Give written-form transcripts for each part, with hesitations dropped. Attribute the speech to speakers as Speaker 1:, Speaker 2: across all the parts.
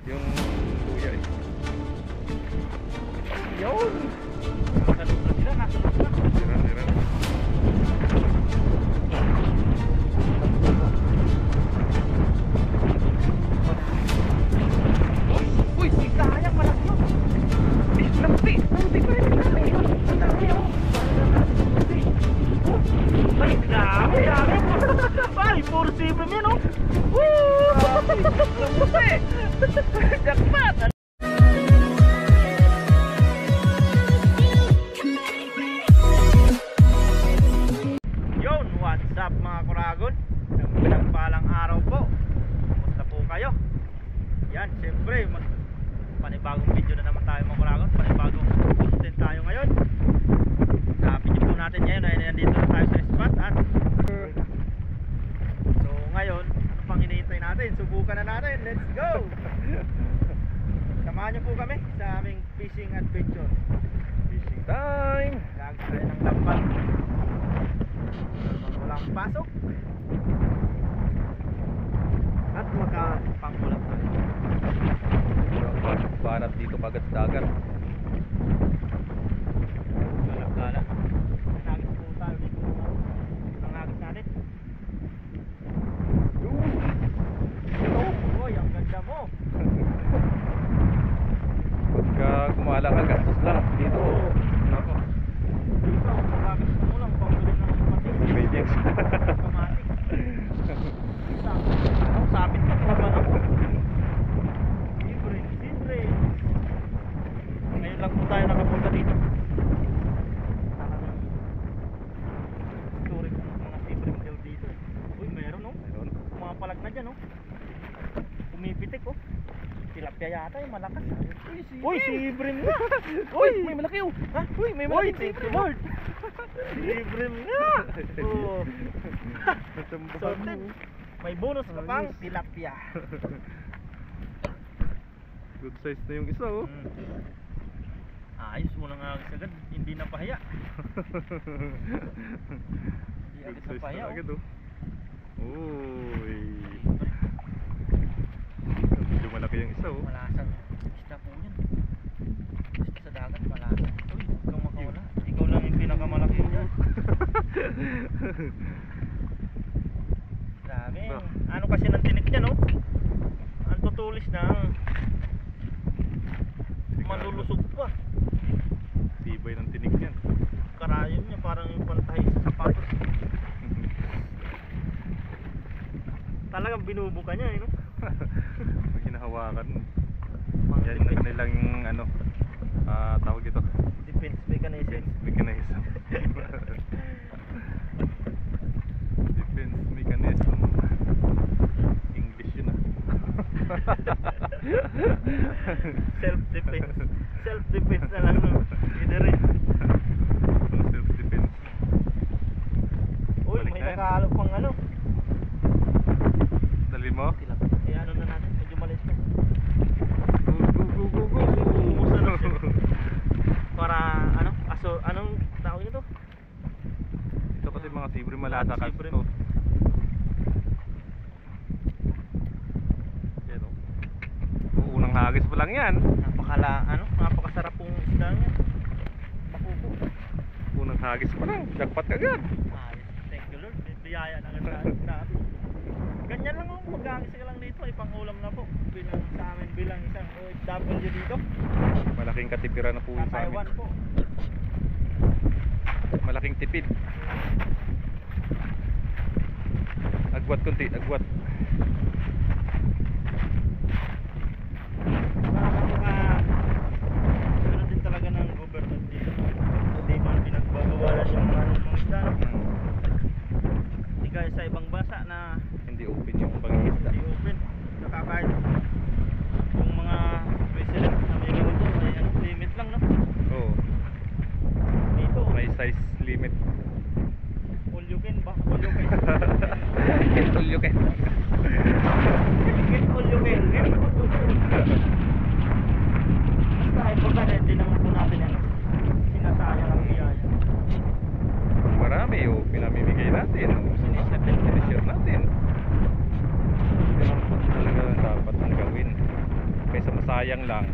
Speaker 1: yung kuya eh.
Speaker 2: Yun! Nasunod na sila, nasunod na.
Speaker 1: Tira.
Speaker 2: Uy, si sayang malaki yun. Lampi pa rin namin. Ang dami yun. Ay, dami. Ay, puro sipim yan, oh. Woo! Lampi. Jackpot. Yun, what's up mga kuragon? Pinagpalang araw po. Kumusta po kayo? Yan, siyempre panibagong video na naman tayo mga kuragon. Panibagong content tayo ngayon. Sa video po natin ngayon ay nandito na tayo sa spot. At so ngayon, ano pang hinihintay natin? Subukan na natin, let's go! Samahan niyo po kami sa aming fishing adventure.
Speaker 1: Fishing time!
Speaker 2: Gagawin tayo ng lambat. Walang pasok. At makapangulap tayo.
Speaker 1: Banat dito kagad sa dagat.
Speaker 2: Gala. Nagis po tayo dito. Ang nagis natin. Uy, ang ganda mo.
Speaker 1: Pagka kumala ka, gastos lang dito. Nako.
Speaker 2: Dito, ang nagis mo lang. Pangulap na ng patis.
Speaker 1: Ingredients.
Speaker 2: Kamatis. Sabit na naman ako. Libre. Ngayon lang po tayo nakapunta dito. Story ko mga libreng daw dito. Uy, meron no?
Speaker 1: Meron.
Speaker 2: Mga palag na dyan no? Pumipitik oh. Tilapia yata yung malakas. Uy, si Ibrim nga. Uy, may malaki oh. Ha? Uy, may malaki si Ibrim. Si Ibrim nga. Oh. Sorted. May bonus ka pang tilapia.
Speaker 1: Good size na yung isa oh.
Speaker 2: Ayos mo na nga agad, hindi na pahiya. Hindi
Speaker 1: Good
Speaker 2: agad na
Speaker 1: size
Speaker 2: pahiya
Speaker 1: na agad
Speaker 2: oh.
Speaker 1: Uy. Medyo malaki yung isa oh.
Speaker 2: Malasan isda po yan. Isda sa dagat malasan. Uy, huwag kang makawala. Ikaw lang yung pinakamalaki yan. Grabe. Ano kasi ng tinik niya no? Ang tutulis na. Malulusog pa.
Speaker 1: Tibay ng tinik yan.
Speaker 2: Karayon niya parang yung pantahi sa sapatos. Talagang binubuka niya no?
Speaker 1: Pag hinahawakan mo.
Speaker 2: Mga
Speaker 1: Yan
Speaker 2: defense,
Speaker 1: ang kanilang ano, tawag ito.
Speaker 2: defense mechanism.
Speaker 1: Mechanism. Defense mechanism. English yun ah.
Speaker 2: Self-defense. Self-defense na lang no? Hindi rin.
Speaker 1: Self-defense.
Speaker 2: Uy,
Speaker 1: Balik
Speaker 2: may
Speaker 1: na yan.
Speaker 2: nakahalo pang ano.
Speaker 1: Dali mo?
Speaker 2: Eh ano na natin, medyo maliit na.
Speaker 1: Go.
Speaker 2: Umusa na siya. Para ano, anong tawag nito?
Speaker 1: Ito kasi mga sibre malasa kasi
Speaker 2: Sibre.
Speaker 1: ito. Yan oh. Unang hagis pa lang yan.
Speaker 2: Napakasarap pong isda niya. Makuko.
Speaker 1: Unang hagis pa lang. Jackpot agad.
Speaker 2: Thank you Lord, biyaya na agad natin. Ganyan lang ako, mag-aangis ka lang dito, ipangulam na po. Sa amin bilang isang OFW dito.
Speaker 1: Malaking katipiran na po
Speaker 2: Sa
Speaker 1: yun sa amin.
Speaker 2: Taiwan po.
Speaker 1: Malaking tipid. Agwat kunti, agwat.
Speaker 2: Ano din talaga ng government dito. Hindi man pinagbagawalan yung mga isda. Hindi gaya sa ibang bansa na
Speaker 1: Hindi open yung pangingisda.
Speaker 2: hindi open. Nakakain. Yung mga president na may ganito, may limit lang no?
Speaker 1: Oo.
Speaker 2: Dito,
Speaker 1: May size limit.
Speaker 2: all you can ba? All you can.
Speaker 1: All you can. kaysa masayang lang.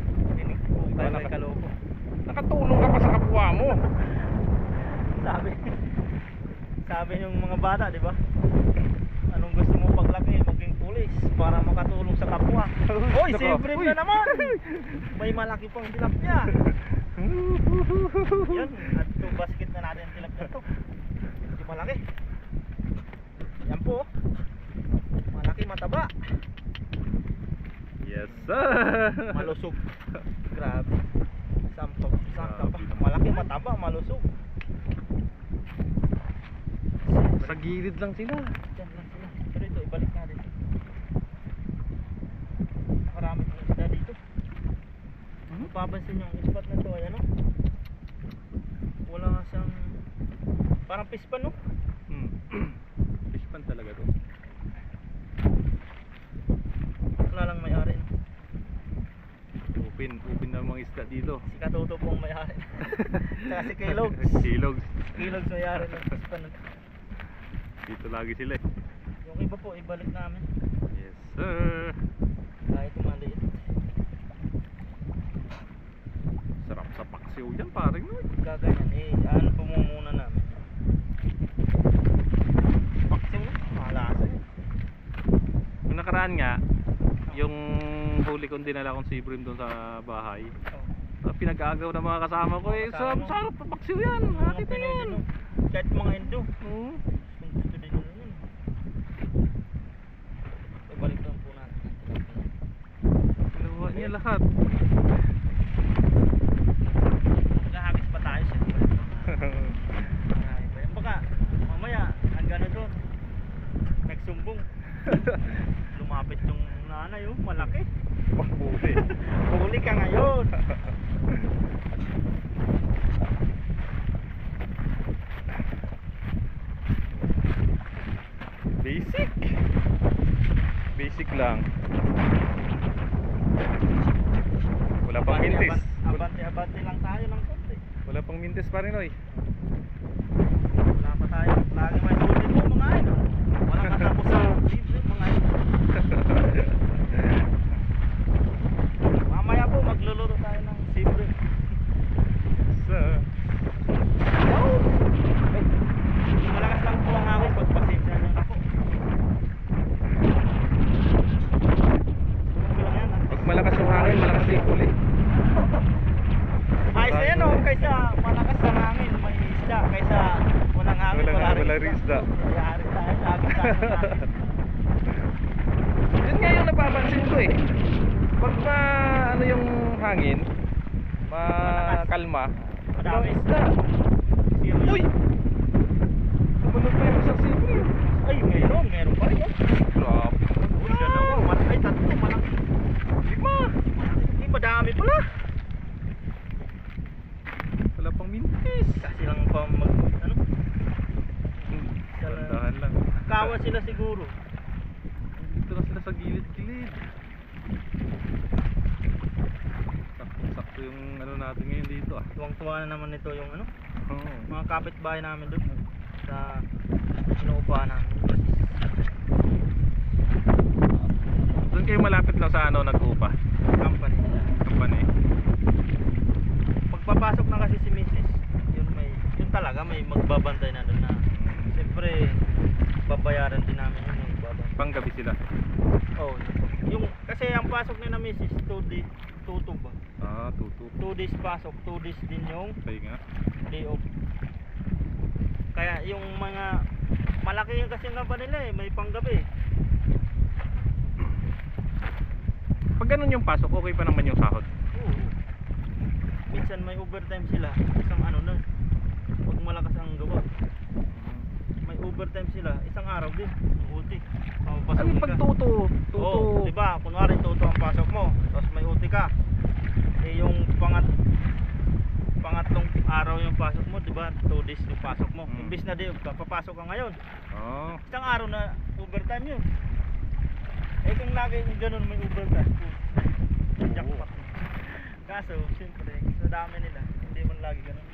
Speaker 2: Kung tayo may kaloko.
Speaker 1: Nakatulong ka pa sa kapwa mo.
Speaker 2: Sabi, sabi yung mga bata, di ba? Anong gusto mo paglaki? Maging pulis para makatulong sa kapwa. Hoy,
Speaker 1: Nako.
Speaker 2: siyempre
Speaker 1: Uy.
Speaker 2: na naman. May malaki pang tilapia. Yan, at itong basket na natin ang tilapia to. Medyo malaki. Yan po. Malaki, mataba.
Speaker 1: Yes sir.
Speaker 2: Malusog. Grabe. Sampap. Malaki, mataba, malusog.
Speaker 1: Sa gilid lang sila.
Speaker 2: Diyan lang sila. Pero ito, ibalik natin. Marami pang isda dito. Papansin yung spot na to, ayan o. Wala nga siyang parang pispan, no?
Speaker 1: Fishpan talaga to.
Speaker 2: Wala lang may-ari, no?
Speaker 1: Open na mga isda dito.
Speaker 2: Si Katuto po ang may-ari. Saka si Kilogs.
Speaker 1: Silogs.
Speaker 2: Kilogs may-ari ng pispan na to.
Speaker 1: Dito lagi sila eh.
Speaker 2: Yung iba po, ibalik namin.
Speaker 1: Yes sir.
Speaker 2: Kahit maliit.
Speaker 1: Sarap sa paksiw yan paring no.
Speaker 2: Gaganyan, ano po muna namin. Paksiw, no? Malasa yun.
Speaker 1: Yung nakaraan nga, yung huli kong dinala kong sibrim doon sa bahay.
Speaker 2: Oh.
Speaker 1: Pinag-aagaw ng mga kasama ko eh.
Speaker 2: Kasama mo?
Speaker 1: Sarap sa paksiw yan.
Speaker 2: Mga
Speaker 1: Hati na
Speaker 2: Pinoy
Speaker 1: yan.
Speaker 2: din, no? Kahit mga Indo.
Speaker 1: Oo.
Speaker 2: Kung gusto din nila yun. Ibalik lang po natin.
Speaker 1: Kinuha niya lahat.
Speaker 2: Nagahagis pa tayo siyempre. Marami pa yan. Baka mamaya hanggang na doon nagsumbong. Lumapit yung nanay, oh, malaki.
Speaker 1: Mabuti.
Speaker 2: Huli ka ngayon.
Speaker 1: Basic. Basic lang. Wala pang mintis.
Speaker 2: Abante lang tayo ng konti.
Speaker 1: Wala pang mintis pa rin oy.
Speaker 2: Wala pa tayo. Lagi may huli po mga ino. Walang katapos sa libre mga ino. Mamaya po magluluto tayo ng libre.
Speaker 1: Sa
Speaker 2: Malakas lang po ang hangin pag pasensya ng ako. Okay lang yan, ah.
Speaker 1: pag malakas yung hangin, malakas din yung huli.
Speaker 2: Ayos na yan, oh, kaysa malakas ang hangin, may isda, kaysa walang hangin,
Speaker 1: Wala rin isda.
Speaker 2: Yari tayo, lagi tayo.
Speaker 1: Yun nga yung napapansin ko eh. Pag ano yung hangin, makalma,
Speaker 2: Madami.
Speaker 1: isda.
Speaker 2: Zero
Speaker 1: Uy!
Speaker 2: yun.
Speaker 1: Tumalog pa yung isang sibrim.
Speaker 2: Ay, meron pa rin, oh.
Speaker 1: Grabe.
Speaker 2: Uy, dalawa, malaki, tatlo, malaki.
Speaker 1: 5.
Speaker 2: Hindi, madami pala.
Speaker 1: Wala pang mintis.
Speaker 2: Kasi lang pa ano,
Speaker 1: Tandahan lang.
Speaker 2: kawa sila siguro.
Speaker 1: Dito na sila sa gilid-gilid. Sakto yung ano natin ngayon dito ah.
Speaker 2: Tuwang-tuwa na naman ito yung ano,
Speaker 1: Oo.
Speaker 2: mga kapitbahay namin doon sa inuupahan namin.
Speaker 1: Doon kayo malapit lang sa ano nag-upa.
Speaker 2: Company.
Speaker 1: Company.
Speaker 2: Pagpapasok na kasi si Mrs. Yun talaga may magbabantay na doon na. Siyempre babayaran din namin yun yung magbabantay.
Speaker 1: Panggabi sila.
Speaker 2: Oh, yung kasi ang pasok ni na Mrs. 2 days, 2 ba?
Speaker 1: Ah, tutu.
Speaker 2: 2 days pasok, 2 days din yung
Speaker 1: Tayo nga.
Speaker 2: day off. Kaya yung mga malaki yung kasi nga ba nila eh, may panggabi.
Speaker 1: Pag ganun yung pasok, okay pa naman yung sahod.
Speaker 2: Oo. Minsan may overtime sila, isang ano na. Pag malakas ang gawa, may overtime sila, isang araw din, yung OT. Mapapasok
Speaker 1: Ano pag tutu? Tutu.
Speaker 2: Oo, diba? Kunwari tuto ang pasok mo, tapos may OT ka. Eh yung pangatlong araw yung pasok mo, diba? 2 days yung pasok mo. Imbis na di, papasok ka ngayon.
Speaker 1: Oh.
Speaker 2: Isang araw na overtime yun. Eh kung lagi yung ganun may overtime, jackpot. Kaso, siyempre, sa dami nila, hindi man lagi ganun.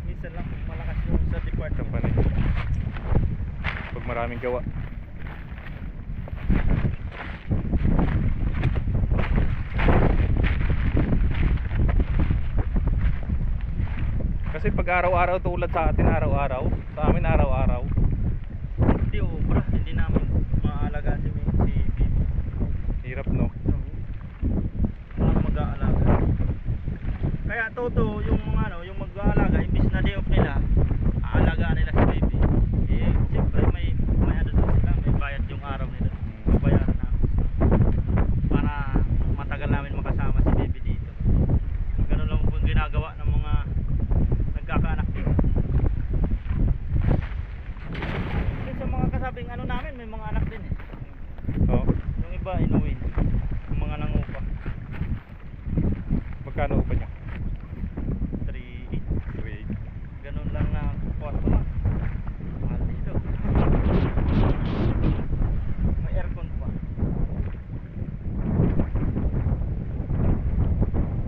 Speaker 2: Minsan lang malakas yung sa department.
Speaker 1: Company. Pag maraming gawa. Kasi pag araw-araw tulad sa atin, araw-araw, sa amin araw-araw.
Speaker 2: Hindi obra, hindi namin maalagaan si Baby.
Speaker 1: Hirap, no?
Speaker 2: Walang mag-aalaga. Kaya Toto, yung mga ano, yung mag-aalaga, imbis na day off nila, aalagaan nila si Baby. Eh, siyempre may ano doon sila, may bayad yung araw nila. Babayaran na. Para matagal namin makasama si Baby dito. Ganun lang po yung ginagawa ng mga nagkakaanak dito. Kasi sa mga kasabing ano namin, may mga anak din eh.
Speaker 1: Oo.
Speaker 2: Yung iba, inuwi. Yung mga nangupa.
Speaker 1: Magkano pa niya?
Speaker 2: 3,
Speaker 1: 3.
Speaker 2: ganun lang na kwarto lang. Mahal dito. May aircon pa.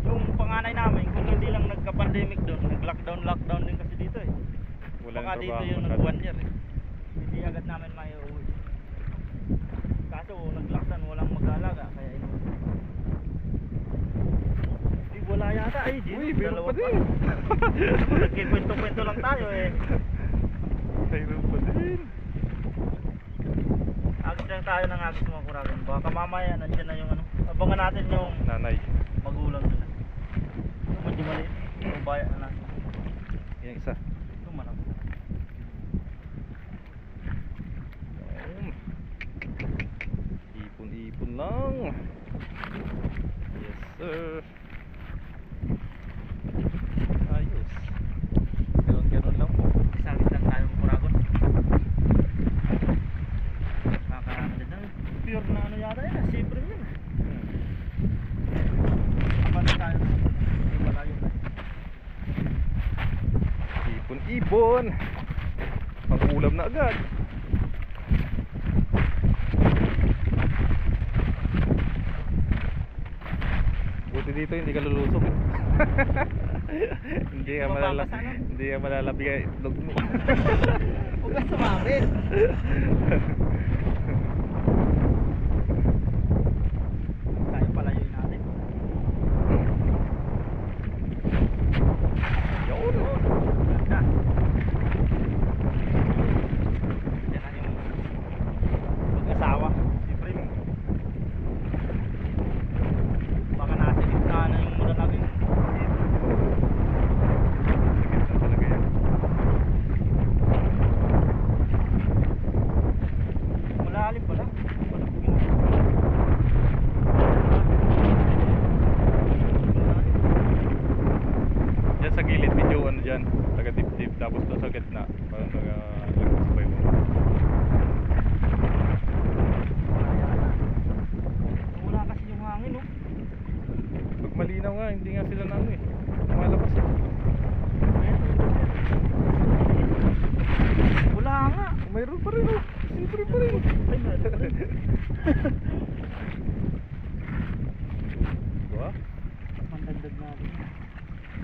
Speaker 2: Yung panganay namin, kung hindi lang nagka-pandemic doon, nag-lockdown din kasi dito eh.
Speaker 1: Walang
Speaker 2: Baka dito
Speaker 1: trabaho
Speaker 2: yung
Speaker 1: masyado.
Speaker 2: nag-1 year eh. Hindi agad namin maiuwi. Kaso nag-lockdown, walang mag-aalaga, kaya inuwi. Wala yata ay,
Speaker 1: Uy, meron
Speaker 2: dalawa
Speaker 1: pa din.
Speaker 2: Nagkikwento-kwento lang tayo eh.
Speaker 1: Meron pa din.
Speaker 2: Agos lang tayo ng agos mga kuragan. Baka mamaya nandiyan na yung ano. Abangan natin yung
Speaker 1: Nanay.
Speaker 2: magulang nila. Medyo maliit. Yung bayan na natin.
Speaker 1: Yan isa.
Speaker 2: Ito malaki.
Speaker 1: Ipon-ipon lang. Yes, sir. Ayos. Ganon-ganon lang po.
Speaker 2: Isagit lang tayo mga kuragan. Kakarami din na. Pure na ano yata yun. Siyempre yun. Apan na tayo. Malayo tayo.
Speaker 1: Ipon-ipon. Pag-ulam na agad. Buti dito hindi ka lulusog. Hindi ka
Speaker 2: Mababasa, no?
Speaker 1: hindi ka malalabi ka itlog mo.
Speaker 2: Huwag ka sumabit. Tayo palayoy natin.
Speaker 1: Yun.
Speaker 2: Ganda. Yan na yung mag-asawa. Siyempre. Baka nasa gitna na yung muna natin.
Speaker 1: Ganda talaga yan.
Speaker 2: Malalim pala.
Speaker 1: Diyan sa gilid, medyo ano dyan, taga dip-dip, tapos doon sa gitna, parang nag-sabay mo.
Speaker 2: Wala kasi yung hangin, no?
Speaker 1: Pag malinaw nga, hindi nga sila na ano eh, lumalabas eh.
Speaker 2: Wala nga.
Speaker 1: Mayroon pa rin oh, siyempre pa rin.
Speaker 2: Ay, meron pa rin.
Speaker 1: Diba?
Speaker 2: Mandagdag natin.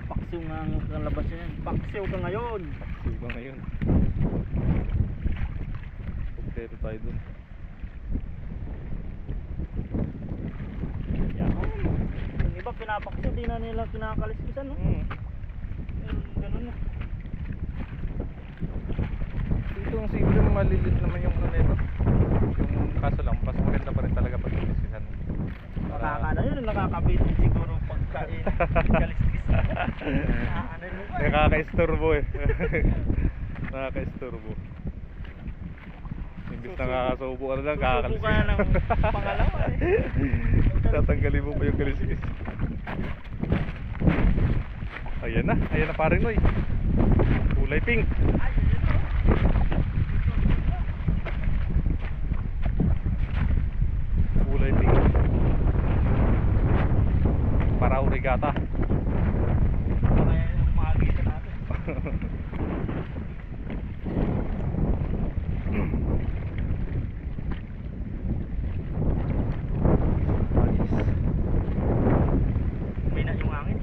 Speaker 2: Paksiw nga ang labas yan. Paksiw ka ngayon.
Speaker 1: Paksiw ba ngayon? Kompleto tayo dun.
Speaker 2: Yan. Yung iba pinapaksiw, di na nila kinakaliskisan, no? Ganun na.
Speaker 1: Dito ang siguro malilit naman yung ano nito. Yung kaso lang, mas maganda pa rin talaga pag nilisisan mo.
Speaker 2: Nakakana yun, nakakabitin siguro pagkain. Kaliskis. Ano yun?
Speaker 1: Nakaka-istorbo eh. Nakaka-istorbo. Imbis nakakasubo ka na lang,
Speaker 2: Susubo ka na ng pangalawa eh.
Speaker 1: Tatanggalin mo pa yung kaliskis. Ayan na parin Noy. Kulay pink.
Speaker 2: Ay, yun o.
Speaker 1: Kulay pink. Para urigata.
Speaker 2: Kaya yung makakita natin. May na yung hangin.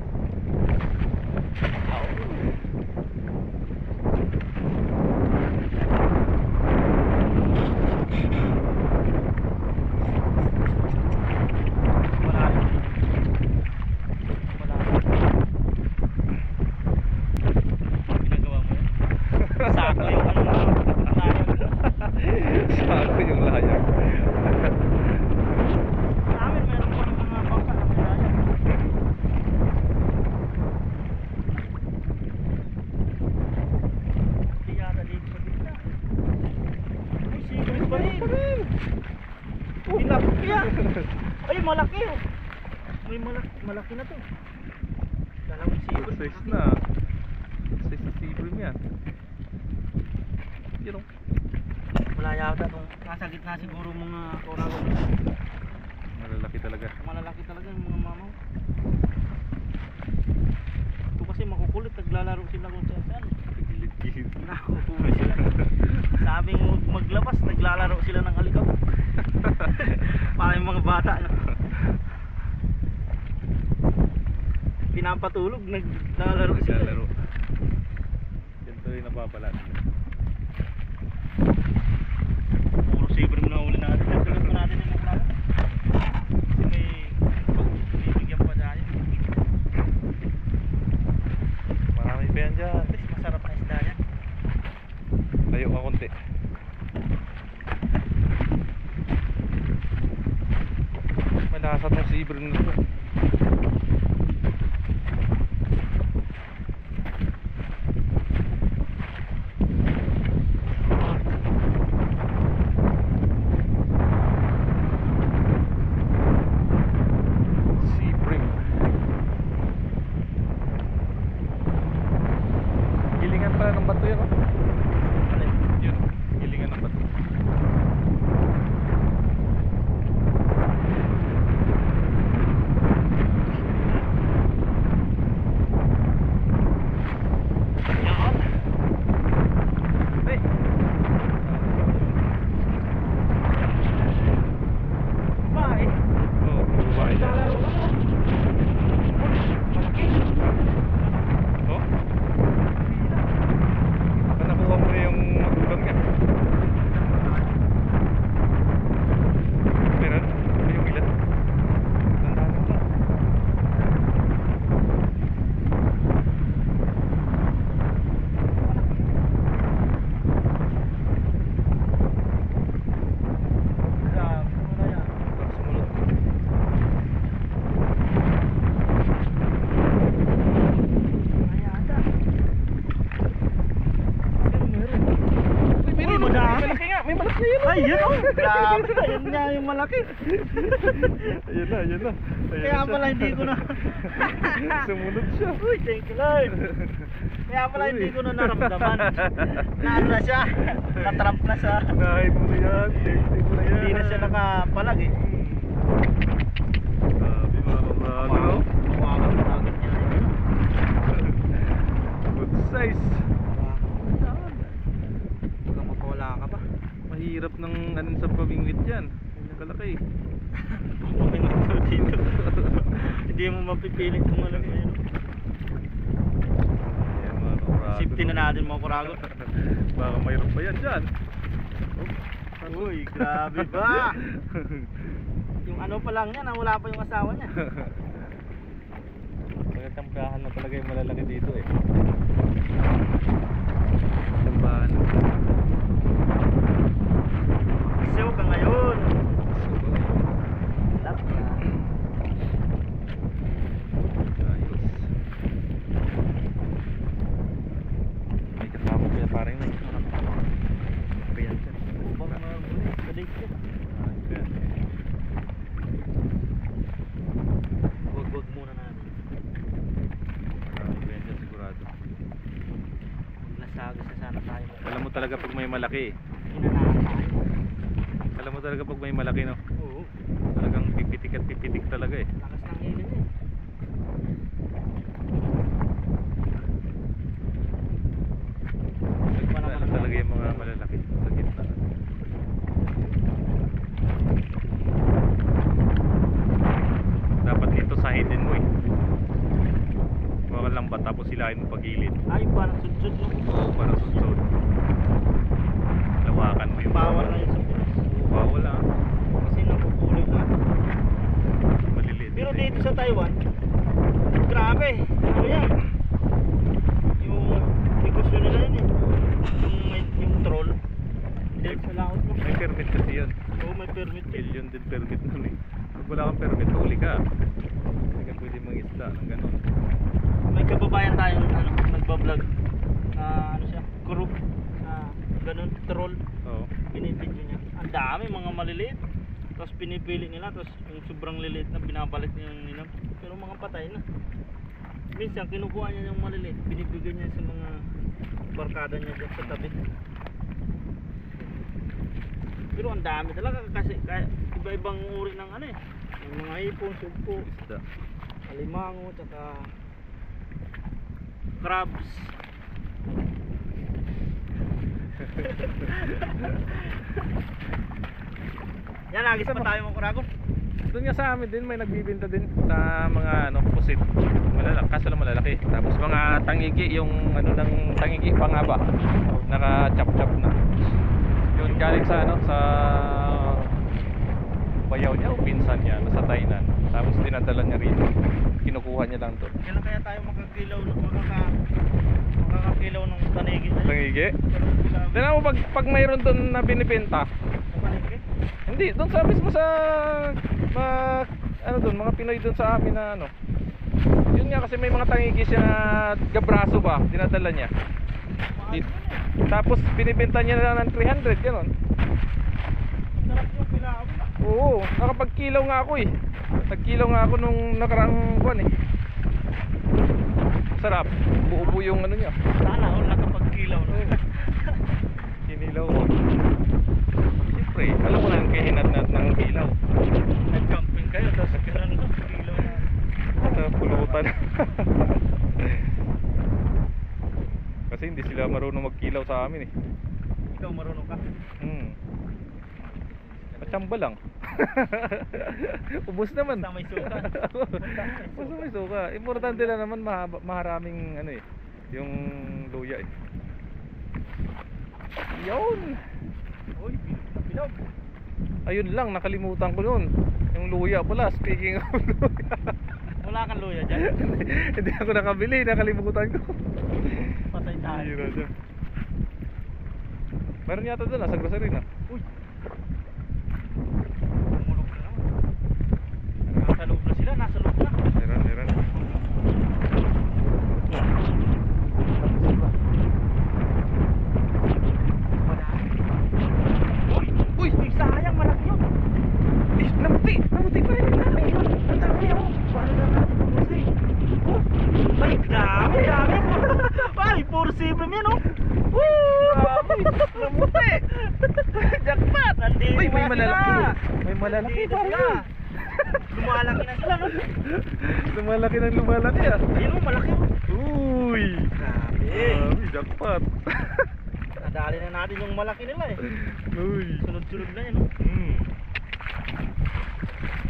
Speaker 2: Malalim. malaki oh. May malaki na to. Dalawang sibol.
Speaker 1: Good size na. Good size na sibol niya. Yun o.
Speaker 2: Wala yata itong nasa gitna siguro mga koragon.
Speaker 1: Malalaki talaga.
Speaker 2: Malalaki talaga yung mga mamaw. Ito kasi makukulit, naglalaro sila kung saan.
Speaker 1: Gilid-gilid.
Speaker 2: Nakukulit sila. Sabing maglabas, naglalaro sila ng alikaw. Parang yung mga bata no? Pinapatulog, naglalaro sila.
Speaker 1: Naglalaro. Yan tuloy napapalat.
Speaker 2: Puro saber mo na uli natin. Nagsulat mo natin yung mga kasi may bibigyan pa dahil.
Speaker 1: Marami pa yan dyan.
Speaker 2: Kasi masarap na isda yan.
Speaker 1: Tayo ka konti. Malakas atong sibol na to. Sibrim. Gilingan pala ng bato yan, oh. Yun, gilingan ng bato.
Speaker 2: Yan.
Speaker 1: Hey.
Speaker 2: Bye.
Speaker 1: Oh, babae dyan.
Speaker 2: Malaki.
Speaker 1: Oh? Baka nakuha mo na yung magulang niya. Meron? May yung ilan? Tandaan mo to.
Speaker 2: Grabe, wala yan.
Speaker 1: Baka sumunod.
Speaker 2: Wala yata. Pero meron.
Speaker 1: Meron,
Speaker 2: Uy, madami.
Speaker 1: may malaki nga. May malaki na yun.
Speaker 2: Ay, yun oh. Grabe, yun nga yung malaki.
Speaker 1: Ayun na, ayun na. Ayun
Speaker 2: Kaya
Speaker 1: na siya.
Speaker 2: pala hindi ko na.
Speaker 1: Sumunod siya.
Speaker 2: Uy, thank you Lord. Kaya pala hindi ko na naramdaman. Na ano na siya. Natrap na siya.
Speaker 1: Nahin mo na yan. Testing mo na yan.
Speaker 2: Hindi na siya nakapalag eh.
Speaker 1: Sabi mga kamrado, no?
Speaker 2: Umagat niya.
Speaker 1: Good size.
Speaker 2: Baka mapawala ka pa.
Speaker 1: Mahirap ng anin sa pamingwit yan. Ganyan kalaki.
Speaker 2: Puminto dito. Hindi mo mapipilit kung malaki yun.
Speaker 1: Ayan mga kamrado.
Speaker 2: Safety na natin mga kuragot.
Speaker 1: Baka mayroon pa yan dyan.
Speaker 2: Uy, grabe ba? Yung ano pa lang niya, wala pa yung asawa niya.
Speaker 1: Nagtamprahan na talaga yung malalaki dito eh. Tambahan.
Speaker 2: Siyaw ka ngayon. Lap na.
Speaker 1: Ayos. May kasama ko yan parang na. Ayan dyan.
Speaker 2: Upang mga muli, kadate ko.
Speaker 1: Ayan.
Speaker 2: Wag muna natin.
Speaker 1: Marami pa yan dyan sigurado.
Speaker 2: Nasagos na sana tayo.
Speaker 1: Alam mo talaga pag may malaki eh.
Speaker 2: Inanahan tayo.
Speaker 1: Alam mo talaga pag may malaki no.
Speaker 2: Oo.
Speaker 1: Talagang pipitik at pipitik talaga eh.
Speaker 2: Lakas ng hilo niya.
Speaker 1: Ano talaga yung mga malalaki sa gitna. Dapat dito sahitin mo eh. Baka lambat tapos silahin mo pagilid.
Speaker 2: Ay, parang sudsud no?
Speaker 1: Oo, parang susod. Lawakan mo yung
Speaker 2: Bawal na yun sa Pinas.
Speaker 1: Bawal ah.
Speaker 2: Kasi napupuloy na.
Speaker 1: Maliliit.
Speaker 2: Pero
Speaker 1: kasi.
Speaker 2: dito sa Taiwan, grabe. Ano yan? Yung negosyo nila yun eh. Yung troll. Hindi sa laot mo.
Speaker 1: May permit kasi yun.
Speaker 2: Oo, may permit eh.
Speaker 1: Million din permit nun eh. Pag wala kang permit, huli ka. Hindi ka pwede mangisda ng ganun.
Speaker 2: May kababayan tayong ano, nagbablog. Ano siya? Group. Ganun, troll.
Speaker 1: Oo.
Speaker 2: Binibidyo niya. Ang dami, mga maliliit. Tapos Tapos pinipili nila, tapos yung sobrang liliit na binabalik niya yung ninam. Pero mga patay na. Minsan kinukuha niya yung maliliit, binibigyan niya sa mga barkada niya dyan sa tabi. Pero ang dami talaga kasi iba-ibang uri ng ano eh. Yung mga hipon, sugpo,
Speaker 1: Isda.
Speaker 2: alimango, tsaka crabs. Yan, agis pa tayo mga kuragon.
Speaker 1: Doon nga sa amin din may nagbibenta din sa mga ano pusit. Malalaki, kaso lang malalaki. Tapos mga tangigi, yung ano ng tangigi pangaba. Naka-chop-chop na. Yun galing sa ano sa bayaw niya o pinsan niya nasa Tainan. Tapos dinadala niya rito. Kinukuha niya lang doon.
Speaker 2: Kailan kaya tayo makakakilaw ng tanigi?
Speaker 1: Tangigi? Tingnan mo pag mayroon doon na binibenta.
Speaker 2: Tanigi?
Speaker 1: Hindi, doon sa mismo sa ano doon, mga Pinoy doon sa amin na ano. Yun nga kasi may mga tangigi siya na gabraso ba, dinadala niya. Tapos binibenta niya na ng 300, gano'n.
Speaker 2: Sarap yung pinaaw na.
Speaker 1: Oo, nakapagkilaw nga ako eh. Nagkilaw nga ako nung nakaraang buwan eh. Sarap, buo-buo yung ano niya.
Speaker 2: Sana all nakapagkilaw na.
Speaker 1: Kinilaw ko. Siyempre, alam mo na yung kahinat-nat ng kilaw.
Speaker 2: Nag-camping kayo, tapos kailan kilaw na.
Speaker 1: Pulutan. Kasi hindi sila marunong magkilaw sa amin eh.
Speaker 2: Ikaw marunong ka?
Speaker 1: Matsamba lang. Ubus naman.
Speaker 2: Basta may suka.
Speaker 1: Basta may suka. Importante lang naman maharaming ano eh, yung luya eh. Yun.
Speaker 2: Uy, bilog.
Speaker 1: Ayun lang, nakalimutan ko yun. Yung luya pala, speaking of luya.
Speaker 2: Wala kang luya dyan?
Speaker 1: Hindi ako nakabili, nakalimutan ko.
Speaker 2: Patay tayo.
Speaker 1: Hira dyan. Meron yata doon sa grocery na.
Speaker 2: Uy. Tumulog na naman. Nasa loob na sila, nasa loob na.
Speaker 1: Meron.
Speaker 2: Uy, sayang, malaki yun.
Speaker 1: Namuti pa rin yung dami.
Speaker 2: Ang dami ako. Paano na natin pumusay? Oh, ay, dami. Ay, puro sibrim yan, oh.
Speaker 1: Woo! Namuti! Jackpot!
Speaker 2: Nandito
Speaker 1: Uy, may
Speaker 2: na
Speaker 1: malalaki.
Speaker 2: sila.
Speaker 1: May malalaki
Speaker 2: Nandito
Speaker 1: pa
Speaker 2: sila.
Speaker 1: rin.
Speaker 2: Lumalaki na sila, no?
Speaker 1: Lumalaki ng lumalaki ah.
Speaker 2: Ayun, oh, malaki, oh.
Speaker 1: Uy!
Speaker 2: Grabe.
Speaker 1: Jackpot!
Speaker 2: Nadali na natin yung malaki nila, eh.
Speaker 1: Uy!
Speaker 2: Sunod-sunod na yan, oh.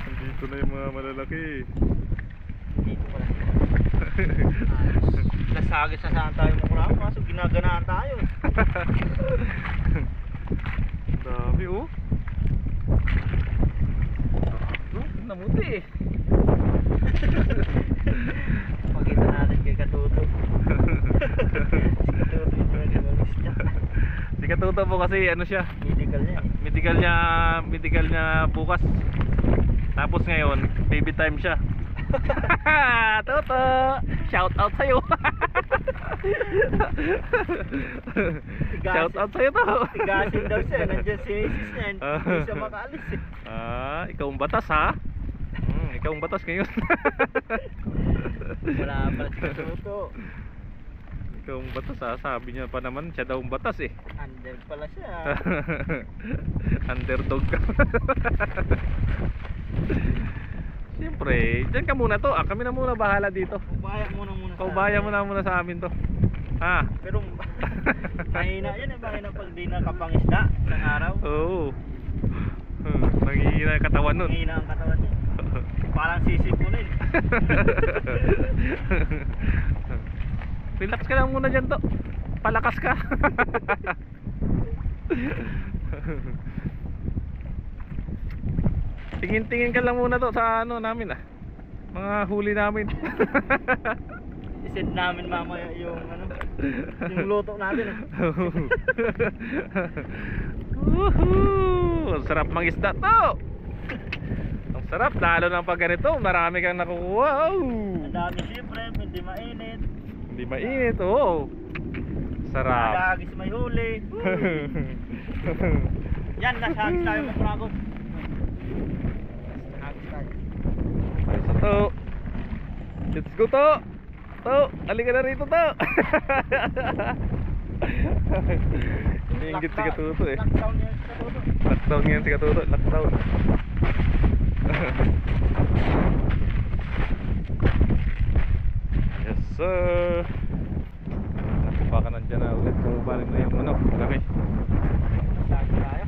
Speaker 1: Nandito na yung mga malalaki.
Speaker 2: Dito pala sila. Nasagit sa saan tayo makurang, kaso ginaganaan tayo.
Speaker 1: Dami oh. Namuti eh.
Speaker 2: Pakita natin kay Katuto. Si Katuto yung nag-iwalis niya.
Speaker 1: Si Katuto po kasi ano siya,
Speaker 2: Medical niya, eh.
Speaker 1: medical niya bukas. Tapos ngayon, baby time siya. Toto, shout out sa'yo. Shout out sa'yo to.
Speaker 2: Tigasin daw siya, nandiyan si Mrs. niya, hindi siya makaalis, eh.
Speaker 1: Ikaw ang batas ha. Ikaw ang batas ngayon.
Speaker 2: Wala pala si Katuto.
Speaker 1: Ikaw ang batas ha. Sabi niya pa naman siya daw ang batas eh.
Speaker 2: Under pala siya.
Speaker 1: Underdog ka. Siyempre, dyan ka muna to. Kami na muna bahala dito.
Speaker 2: Ubaya muna
Speaker 1: Paubaya mo na muna sa amin to. Ha?
Speaker 2: Pero mahina yan, eh. Mahina pag di nakapangisda isang araw.
Speaker 1: Oo. Nangihina yung katawan nun.
Speaker 2: Mahina ang katawan niya. Parang sisipunin.
Speaker 1: Relax ka lang muna dyan to. Palakas ka. Tingin-tingin ka lang muna to sa ano namin ah. Mga huli namin.
Speaker 2: I-send namin mamaya yung ano, yung luto natin, eh.
Speaker 1: Woohoo! Ang sarap mangisda to. Ang sarap, lalo ng pag ganito, marami kang nakukuha.
Speaker 2: Ang dami siyempre, hindi mainit.
Speaker 1: Hindi mainit, oo. Sarap.
Speaker 2: Hagis may huli. Yan, nasa hagis tayo mga dragon.
Speaker 1: To. Let's go to. To, halika na rito to. Ingit si Katuto eh.
Speaker 2: Lockdown yan sa todo.
Speaker 1: Lockdown yan si Katuto. Lockdown. Yes sir. Naku, baka nandyan na ulit. Kung balik na yung manok. Laki.
Speaker 2: Lagi tayo.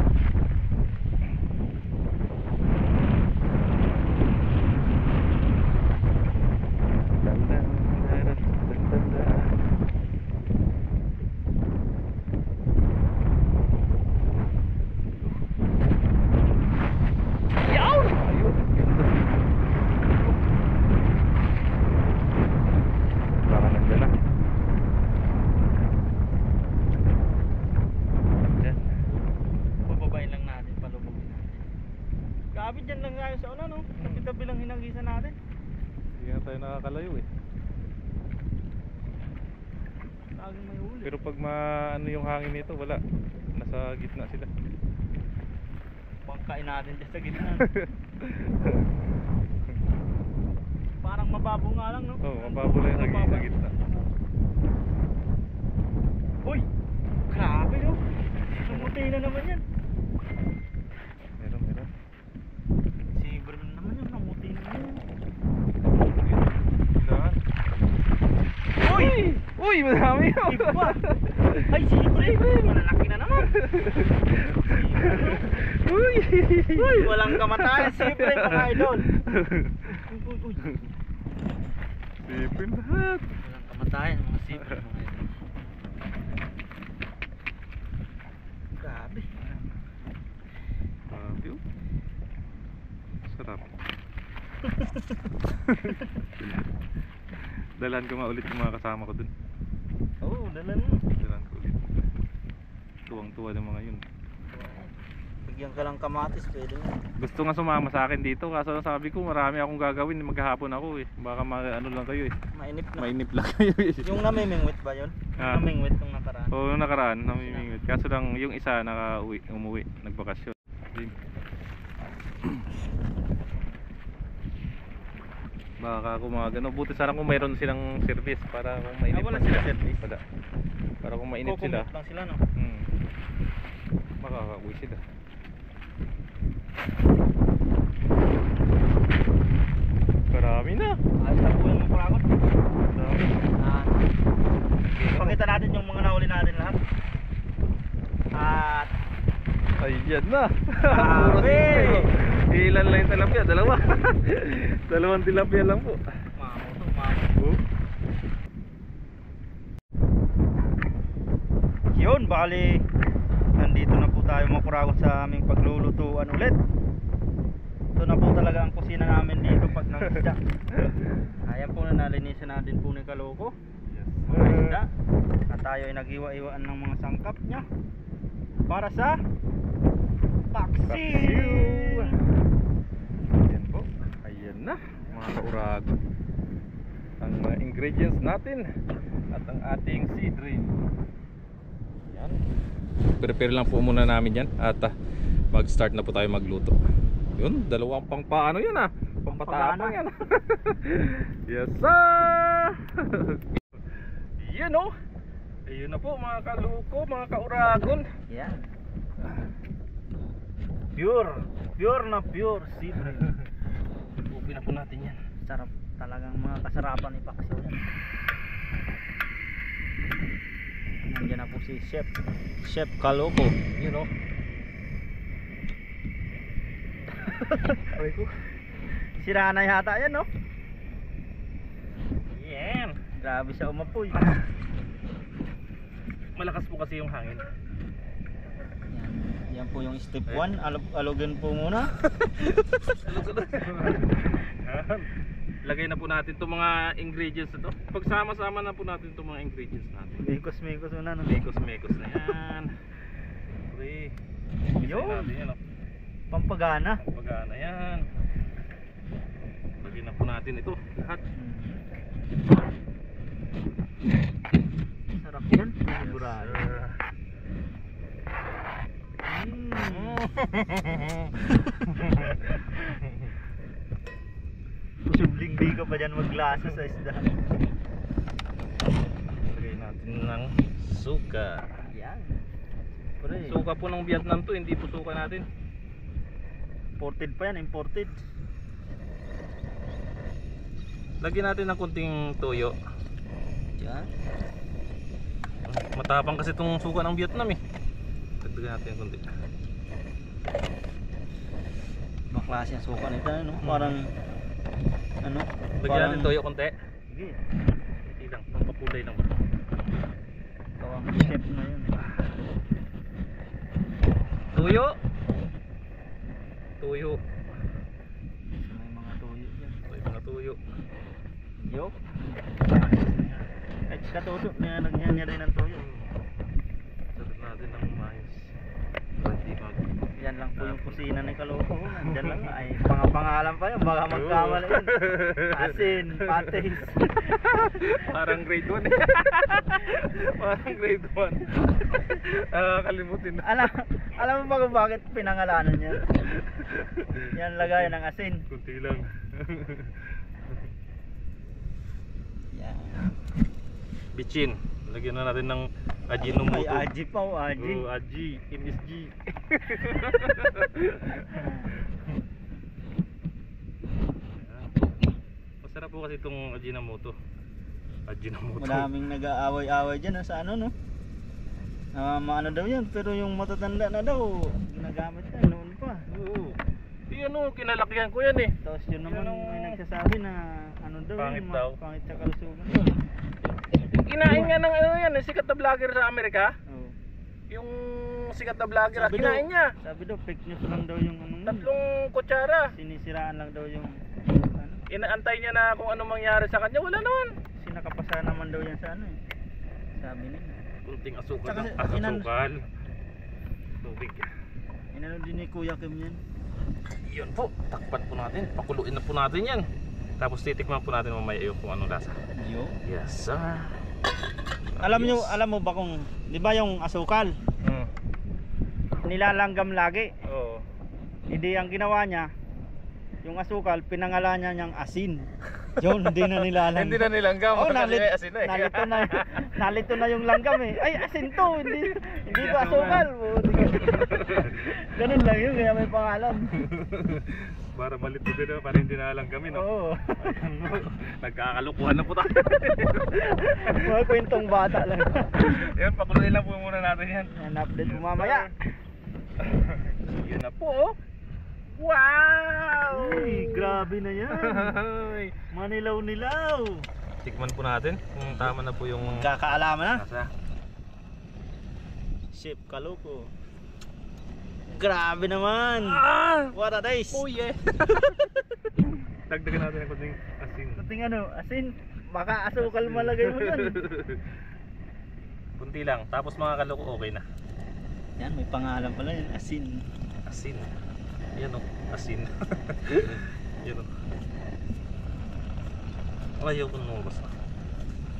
Speaker 2: Bababain lang natin, palubogin natin. Grabe dyan lang tayo sa una, no? Tabi-tabi lang hinagisan natin.
Speaker 1: Hindi na tayo nakakalayo eh.
Speaker 2: Laging may huli.
Speaker 1: Pero pag ano yung hangin nito, wala. Nasa gitna sila.
Speaker 2: Bangkain natin dyan sa gitna. Parang mababo nga lang, no?
Speaker 1: Oo, mababo lang yung sa gitna.
Speaker 2: Uy! Grabe, no? Sumuti na naman yan.
Speaker 1: Meron.
Speaker 2: Silver na naman yun, namuti na naman yan.
Speaker 1: Saan?
Speaker 2: Uy!
Speaker 1: Uy! Madami yun!
Speaker 2: Iba! Ay, silver! Malalaki na naman!
Speaker 1: Uy!
Speaker 2: Uy! Walang kamatayan, silver, mga idol! Uy!
Speaker 1: Sipin lahat!
Speaker 2: Walang kamatayan, mga silver, mga idol. Grabe!
Speaker 1: Grabe oh. Sarap. Dalan ko nga ulit yung mga kasama ko dun.
Speaker 2: Oo, dalan mo.
Speaker 1: Dalan ko ulit. Tuwang-tuwa ng mga yun.
Speaker 2: Bigyan ka lang kamatis, pwede mo.
Speaker 1: Gusto nga sumama sa akin dito, kaso sabi ko marami akong gagawin, maghahapon ako eh. Baka ano lang kayo eh.
Speaker 2: Mainip na.
Speaker 1: Mainip lang kayo eh.
Speaker 2: Yung namimingwit ba yun?
Speaker 1: Ah.
Speaker 2: Namimingwit nung nakaraan.
Speaker 1: Oo, nung nakaraan, namimingwit. Kaso lang yung isa umuwi, nagbakasyon. Baka kung mga gano'n, buti sana kung mayroon silang service para kung mainip
Speaker 2: Wala
Speaker 1: lang
Speaker 2: sila service.
Speaker 1: Wala. Para kung mainip sila.
Speaker 2: Kukumot lang sila, no?
Speaker 1: Makakauwi sila. Karami na.
Speaker 2: Ayos na po yung mga pangakot.
Speaker 1: Karami.
Speaker 2: Pakita natin yung mga nahuli natin lahat. At
Speaker 1: Ayan na.
Speaker 2: Grabe!
Speaker 1: Ilan lang yung tilapia? Dalawa. Dalawang tilapia lang po.
Speaker 2: mamo. Yun, bali nandito na po tayo mga kuragon sa aming paglulutuan ulit. Ito na po talaga ang kusina namin dito pag nangisda. Ayan po na nalinisan natin po ni Kaloko. Mga isda. At tayo ay nag-iwa-iwaan ng mga sangkap niya para sa paksiw.
Speaker 1: Ayan po. Ayan na mga kauragon. Ang mga ingredients natin at ang ating seed ring. Ayan. Prepare lang po muna namin yan at mag-start na po tayo magluto. Yun, dalawang pang paano yun pampatapang yan. Yes sir. Yan o. Ayun na po mga kaluko, mga kauragon.
Speaker 2: Yan. Pure na pure seed ring.
Speaker 1: Upi na po natin yan.
Speaker 2: Sarap talagang mga kasarapan ni paksiw yan. Nandiyan na po si Chef Kaloko.
Speaker 1: Yun o.
Speaker 2: Aray ko. Sira na yata yan, no?
Speaker 1: Yan.
Speaker 2: Grabe siya umapoy.
Speaker 1: Malakas po kasi yung hangin.
Speaker 2: Yan po yung step 1. Alugin po muna.
Speaker 1: Lagay na po natin itong mga ingredients na to. Pagsama-sama na po natin itong mga ingredients natin.
Speaker 2: Mekos muna, no?
Speaker 1: Mekos na yan. Pre.
Speaker 2: Yun.
Speaker 1: Natin yan, oh.
Speaker 2: Pampagana.
Speaker 1: Pagana yan. Lagay na po natin ito lahat.
Speaker 2: Sarap yan. Sigurado. Posibleng di ka pa dyan maglasa sa isda.
Speaker 1: Lagay natin ng suka.
Speaker 2: Yan. Pre,
Speaker 1: Suka po ng Vietnam to, hindi po suka natin.
Speaker 2: imported pa yan, imported.
Speaker 1: Lagyan natin ng kunting toyo.
Speaker 2: Yan.
Speaker 1: Matapang kasi itong suka ng Vietnam eh. Dagdagan natin ng kunti.
Speaker 2: Ibang klase ang suka nito, no? Parang ano?
Speaker 1: Lagyan natin toyo konti.
Speaker 2: Sige.
Speaker 1: Hindi lang, pampapulay lang.
Speaker 2: Ikaw ang chef na yun.
Speaker 1: Tuyo. Tuyo.
Speaker 2: May mga tuyo dyan.
Speaker 1: May mga tuyo.
Speaker 2: Yo. Ay, katuto. Nilagyan niya rin ng tuyo.
Speaker 1: Sarap natin ng mais. Pwede mag...
Speaker 2: Yan lang po yung kusina ni Kaloko. Nandyan lang. Ay, pangapangalan pa yun. Baka magkamali yun. Asin, patis.
Speaker 1: Parang grade 1 eh. Parang grade 1. Kalimutin na.
Speaker 2: Alam mo ba kung bakit pinangalanan niya? Yan lagayan ng asin.
Speaker 1: Kunti lang.
Speaker 2: Yan.
Speaker 1: Bitchin. Lagyan na natin ng Ajinomoto.
Speaker 2: Ay, Aji pa o Aji.
Speaker 1: Oh, Aji. MSG. Masarap po kasi itong Ajinomoto. Ajinomoto.
Speaker 2: Maraming nag-aaway-aaway dyan sa ano, no? Maano daw yan, pero yung matatanda na daw, ginagamit na noon pa.
Speaker 1: Oo. Ano, kinalakihan ko yan eh.
Speaker 2: Tapos yun naman
Speaker 1: Yun ang-
Speaker 2: may nagsasabi na ano daw
Speaker 1: Pangit
Speaker 2: yun,
Speaker 1: daw.
Speaker 2: pangit sa kalusugan.
Speaker 1: Kinain nga ng ano yan, sikat na vlogger sa Amerika.
Speaker 2: Oh.
Speaker 1: Yung sikat na vlogger,
Speaker 2: Sabi
Speaker 1: kinain
Speaker 2: daw-
Speaker 1: niya.
Speaker 2: Sabi daw, fake news lang daw yung ano.
Speaker 1: Tatlong kutsara.
Speaker 2: Sinisiraan lang daw yung ano.
Speaker 1: Inaantay niya na kung ano mangyari sa kanya. Wala naman.
Speaker 2: Sinakapasa naman daw yan sa ano eh. Sabi nila.
Speaker 1: Kunting asukal
Speaker 2: Tsaka
Speaker 1: lang.
Speaker 2: inan-
Speaker 1: Asukal. Tubig.
Speaker 2: Inano din ni Kuya Kim yan.
Speaker 1: Yun po. Takpan po natin. Pakuluin na po natin yan. Tapos titikman po natin mamaya yung kung anong lasa.
Speaker 2: Yo.
Speaker 1: Yes sir.
Speaker 2: Alam mo ba kung, di ba yung asukal, nilalanggam lagi.
Speaker 1: Oo.
Speaker 2: Hindi ang ginawa niya, yung asukal, pinangalan niya niyang asin. Yun, hindi na nilalanggam.
Speaker 1: Hindi na nilanggam.
Speaker 2: Oh,
Speaker 1: Kasi may asin na eh.
Speaker 2: nalito na yung langgam eh. Ay, asin to, hindi to asukal. Ganun lang yun, kaya may pangalan.
Speaker 1: Para malito din na, para hindi na lang kami no.
Speaker 2: Oo.
Speaker 1: Nagkakalukuhan na po tayo.
Speaker 2: Mga kwentong bata lang.
Speaker 1: Yan, pakuluin lang po muna natin yan.
Speaker 2: Yan, update mo mamaya.
Speaker 1: Yun na po. Oh. Wow!
Speaker 2: Ay, grabe na yan. Manilaw-nilaw.
Speaker 1: Tikman po natin kung tama na po yung
Speaker 2: Kakaalaman na.
Speaker 1: lasa.
Speaker 2: Chef Kaloko. Grabe naman. What a taste.
Speaker 1: Oh yeah. Dagdagan natin ng konting asin.
Speaker 2: Kunting ano, asin. Baka asukal malagay mo yan.
Speaker 1: Kunti lang. Tapos mga kaloko okay na.
Speaker 2: Yan, may pangalan pala yun. Asin.
Speaker 1: Asin. Yan o. Asin. Yan o. Ayaw ko lumabas na.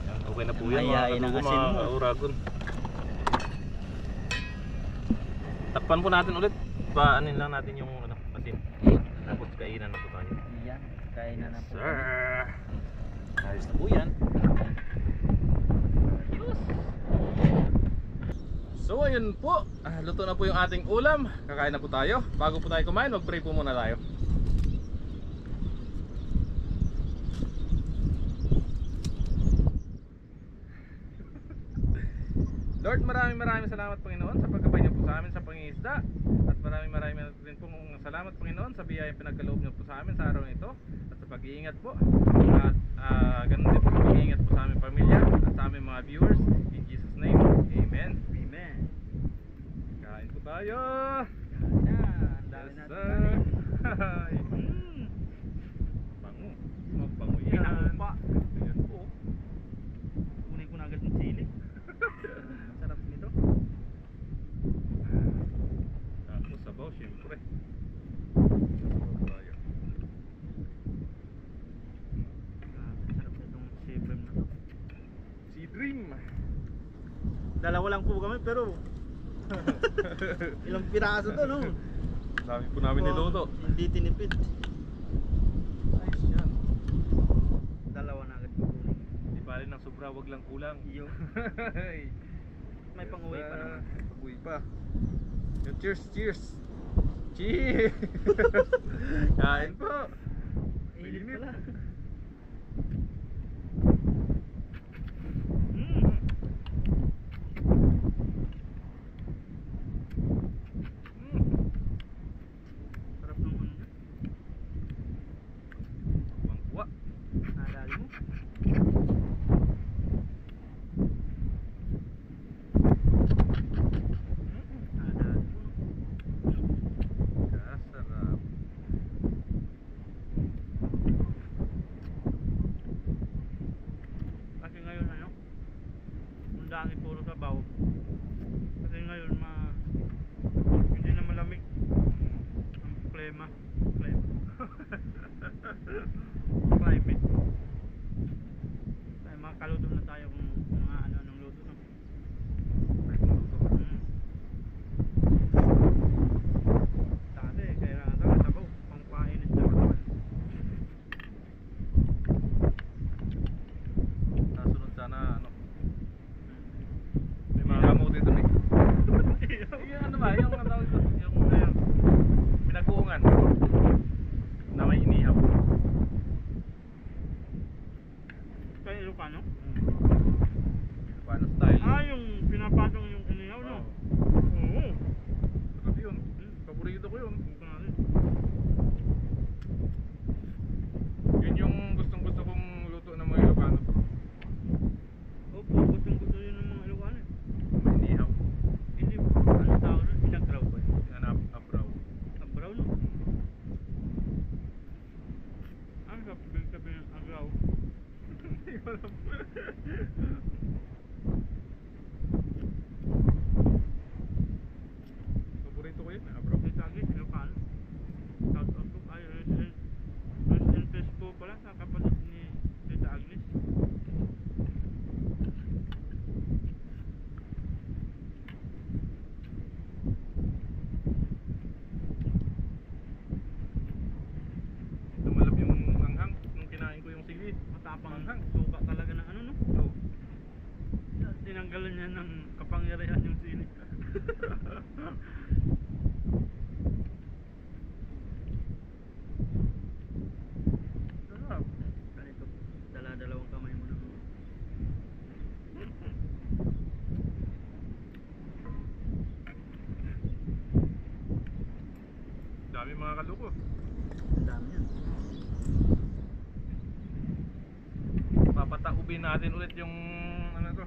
Speaker 1: Yan, okay na po yan
Speaker 2: Mayayain ang asin mo.
Speaker 1: mga uragon. Takpan po natin ulit. Paanin lang natin yung ano, asin. Tapos kainan na po tayo.
Speaker 2: Yan, kainan na po.
Speaker 1: Sir. Ayos na po yan. Ayos. So ayun po, luto na po yung ating ulam. Kakain na po tayo. Bago po tayo kumain, mag-pray po muna tayo. Lord, maraming salamat Panginoon sa pagkabay niyo po sa amin sa pangingisda. At maraming din po salamat Panginoon sa biyayang pinagkaloob niyo po sa amin sa araw nito. At sa pag-iingat po. At ganun din po sa pag-iingat po sa aming pamilya at sa aming mga viewers. In Jesus name, Amen.
Speaker 2: Amen.
Speaker 1: Kain po tayo.
Speaker 2: Yan, dami
Speaker 1: Yes,
Speaker 2: natin
Speaker 1: sir.
Speaker 2: kanin.
Speaker 1: Bango. Magbango yan.
Speaker 2: Pinangpa.
Speaker 1: Ayan po.
Speaker 2: Kunin ko na agad yung sili. Sarap nito.
Speaker 1: Tapos sabaw, syempre. Sabaw tayo.
Speaker 2: Sarap nitong sibrim na to.
Speaker 1: Si Dream.
Speaker 2: Dalawa lang po kami pero ilang piraso to, no?
Speaker 1: Dami po namin niluto.
Speaker 2: Hindi tinipid.
Speaker 1: Ayos yan. sobra, wag lang kulang.
Speaker 2: Yung may pang-uwi pa naman.
Speaker 1: Pag-uwi pa. Cheers, cheers. Cheers. Kain po.
Speaker 2: Init pala. Sarap ng ano.
Speaker 1: Bangkuwa.
Speaker 2: Nadali mo. Nadali mo.
Speaker 1: Kasarap.
Speaker 2: Kasi ngayon ano, ang dami puro sabaw. Kasi ngayon hindi na malamig. Ang klima. Climate. Kaya makaluto na tayo kung mga ano-anong luto no. Dati, kaya talaga sabaw, pangpainit na katawan.
Speaker 1: Nasunod sana ano. May mga kamote doon eh. Yung ano ba? Yung ano tawag doon? Yung pinag-uungan. Na may inihaw.
Speaker 2: Kaya Ilocano?
Speaker 1: Paano style?
Speaker 2: Ah, yung pinapatong yung inihaw no? Oo.
Speaker 1: Sarap yun. Paborito ko yun.
Speaker 2: Huwag ka natin.
Speaker 1: Yun yung gustong-gusto kong luto ng mga Ilocano.
Speaker 2: Opo, gustong-gusto yun ng mga Ilocano eh.
Speaker 1: May inihaw.
Speaker 2: Hindi, ano tawag nun? Pinagraw ba yun?
Speaker 1: Yan abraw.
Speaker 2: Abraw no? Ano sabi ng agraw?
Speaker 1: Hindi ko alam. Paborito ko yun, abraw.
Speaker 2: Si Tagi, Ilocano. Shout out po. Ay, rest in peace po pala sa kapatid ni Tita Agnes.
Speaker 1: Tumalab yung anghang nung kinain ko yung sili.
Speaker 2: Matapang
Speaker 1: Manghang.
Speaker 2: suka talaga ng ano no?
Speaker 1: Oo.
Speaker 2: Tinanggalan niya ng kapangyarihan yung sili.
Speaker 1: Sarap.
Speaker 2: Ganito, dala-dalawang kamay mo naman.
Speaker 1: Dami mga kaloko.
Speaker 2: Ang dami yan.
Speaker 1: Papataubin natin ulit yung ano to.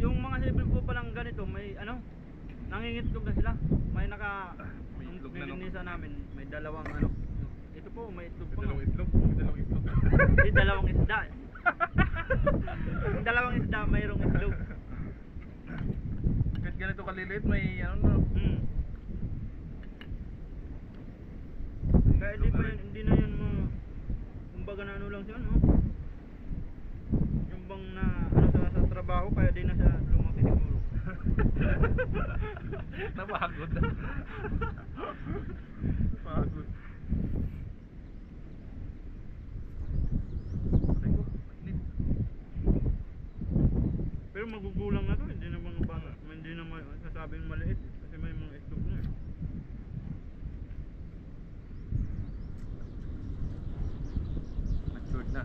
Speaker 2: Yung mga siyempre po palang ganito, may ano, nangingitlog na sila. May
Speaker 1: May
Speaker 2: nung
Speaker 1: itlog na, no?
Speaker 2: bininisa namin, may dalawang ano. Ito po, may itlog
Speaker 1: May
Speaker 2: pa.
Speaker 1: dalawang
Speaker 2: nga.
Speaker 1: itlog. May dalawang itlog.
Speaker 2: Hindi, dalawang isda. Yung dalawang isda, mayroong itlog.
Speaker 1: Kahit ganito kaliliit, may ano no.
Speaker 2: Hmm. Kaya hindi pa yun, hindi na yun mo, kumbaga na ano lang siya, no? Yung bang na, ano sa trabaho, kaya di na siya lumaki siguro.
Speaker 1: Napagod. Napagod. Aray ko, mainit.
Speaker 2: Pero magugulang na to, hindi na mga bata, hindi na sasabing maliit, kasi may mga itlog na eh.
Speaker 1: Matured na.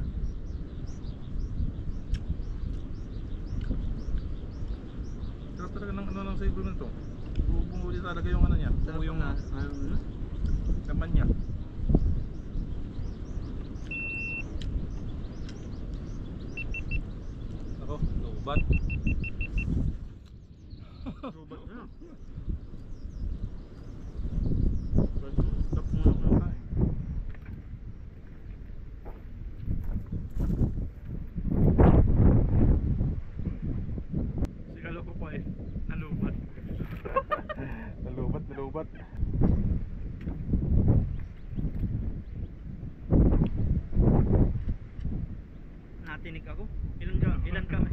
Speaker 1: Sarap talaga ng ano ng sabor nito. Bumuli talaga yung ano niya.
Speaker 2: Sarap
Speaker 1: Yung
Speaker 2: na, ano?
Speaker 1: laman niya. Ako, lubat.
Speaker 2: Subat na. Stop muna ko ng kain. Sigalo ko pa eh, nalubat.
Speaker 1: Nalubat, nalubat.
Speaker 2: Natinik ako. Ilan kami?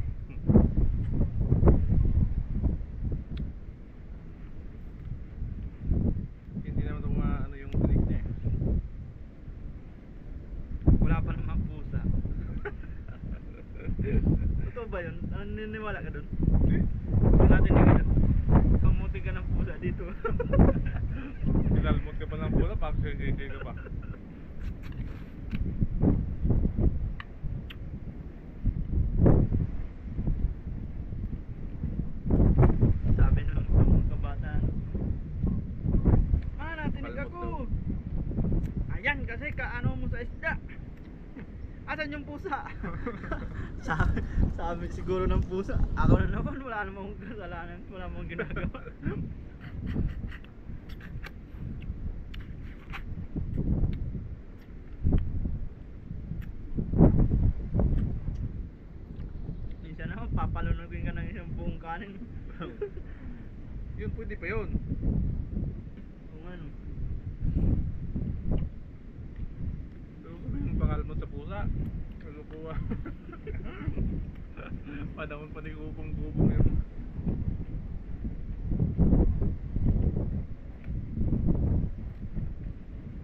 Speaker 1: Hindi naman ito ano yung tinik niya eh.
Speaker 2: Wala pa namang pusa. ba yun? Naniniwala ka dun?
Speaker 1: Hindi.
Speaker 2: Kung natin ganyan. Kamuti ka ng pusa dito.
Speaker 1: Nilalmot ka pa ng pula, pakikikay ka pa.
Speaker 2: Sabi ng mga kabataan. Natinig
Speaker 1: Palmot
Speaker 2: ako.
Speaker 1: daw.
Speaker 2: Ayan kasi kaano mo sa isda. Asan yung pusa? sabi siguro ng pusa. Ako na naman wala namang kasalanan. Wala namang ginagawa. Minsan naman papalunogin ka ng isang buong kanin.
Speaker 1: Yun, pwede pa yun.
Speaker 2: Kung ano.
Speaker 1: Yung pangalmot sa pusa. Ano po ah. Panahon pa ni gubong-gubong yun.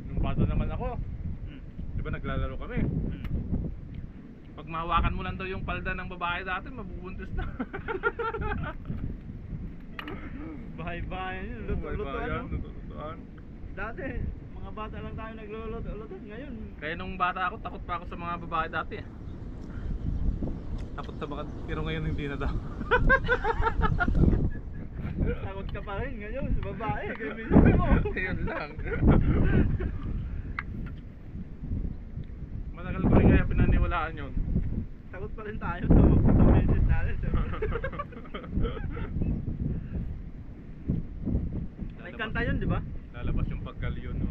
Speaker 1: Nung bata naman ako, di ba naglalaro kami? Pag mahawakan mo lang daw yung palda ng babae dati, mabubuntis na.
Speaker 2: Bahay-bahay yun. Luto-lutoan. Dati, mga bata lang tayo nagluluto-luto. Ngayon,
Speaker 1: Kaya nung bata ako, takot pa ako sa mga babae dati. Takot sa bakat, pero ngayon hindi na daw.
Speaker 2: takot ka pa rin ngayon sa babae. Kaya minsan mo.
Speaker 1: Yun lang. Matagal ko rin kaya pinaniwalaan yun.
Speaker 2: Takot pa rin tayo sa message natin. May kanta yun, di ba?
Speaker 1: Lalabas yung pagkalyon. No?